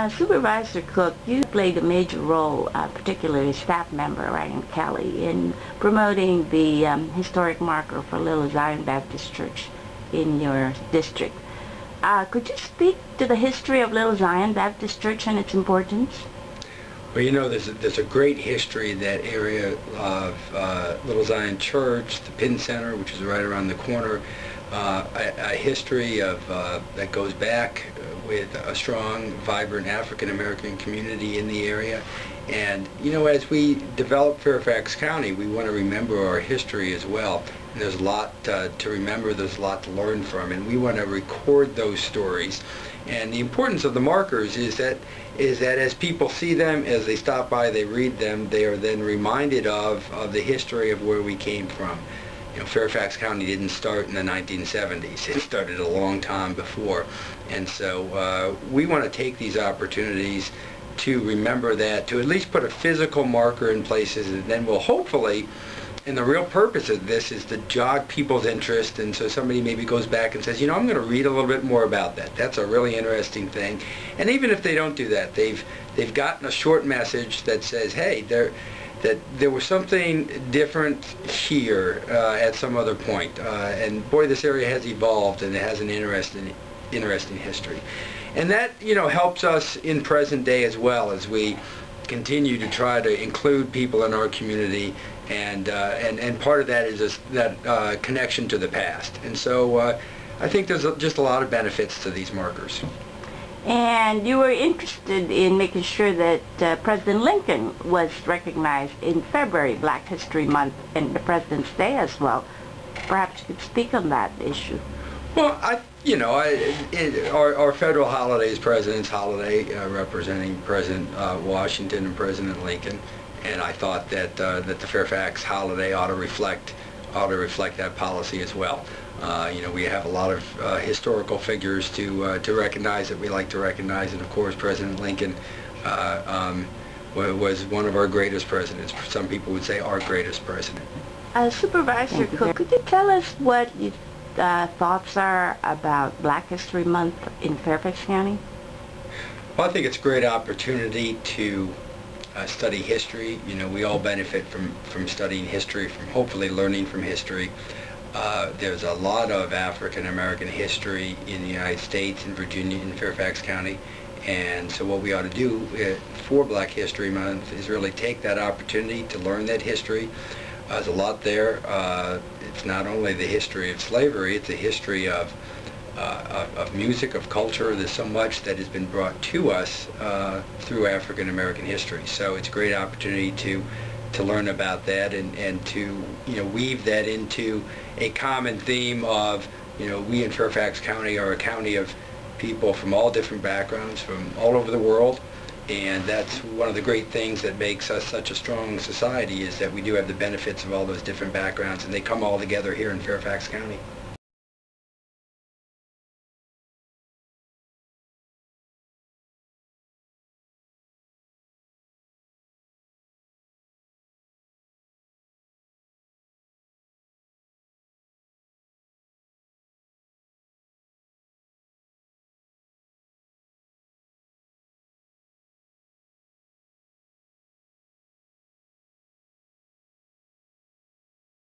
Supervisor Cook, you played a major role, particularly staff member Ryan Kelly, in promoting the historic marker for Little Zion Baptist Church in your district. Could you speak to the history of Little Zion Baptist Church and its importance? Well, you know, there's a great history in that area of Little Zion Church, the Penn Center, which is right around the corner, a history of that goes back with a strong, vibrant African-American community in the area. And, you know, as we develop Fairfax County, we want to remember our history as well. And there's a lot to remember, there's a lot to learn from, and we want to record those stories. And the importance of the markers is that as people see them, as they stop by, they read them, they are then reminded of the history of where we came from. You know, Fairfax County didn't start in the 1970s. It started a long time before. And so we want to take these opportunities to remember that, to at least put a physical marker in places, and then we'll hopefully, and the real purpose of this is to jog people's interest, and so somebody maybe goes back and says, you know, I'm going to read a little bit more about that. That's a really interesting thing. And even if they don't do that, they've gotten a short message that says, hey, that there was something different here at some other point. And boy, this area has evolved, and it has an interesting history. And that, you know, helps us in present day as well, as we continue to try to include people in our community, and part of that is this, that connection to the past. And so I think there's just a lot of benefits to these markers. And you were interested in making sure that President Lincoln was recognized in February, Black History Month, and the President's Day as well. Perhaps you could speak on that issue. Well, our federal holiday is President's Holiday, representing President Washington and President Lincoln, and I thought that the Fairfax holiday ought to reflect that policy as well. You know, we have a lot of historical figures to recognize that we like to recognize, and of course President Lincoln was one of our greatest presidents. Some people would say our greatest president. Supervisor Cook, could you tell us what your thoughts are about Black History Month in Fairfax County? Well, I think it's a great opportunity to study history. You know, we all benefit from studying history, from hopefully learning from history. There's a lot of African-American history in the United States, in Virginia, in Fairfax County, and so what we ought to do for Black History Month is really take that opportunity to learn that history. There's a lot there. It's not only the history of slavery, it's a history of music, of culture. There's so much that has been brought to us through African-American history. So it's a great opportunity to learn about that, and to, you know, weave that into a common theme of, you know, we in Fairfax County are a county of people from all different backgrounds, from all over the world, and that's one of the great things that makes us such a strong society, is that we do have the benefits of all those different backgrounds, and they come all together here in Fairfax County.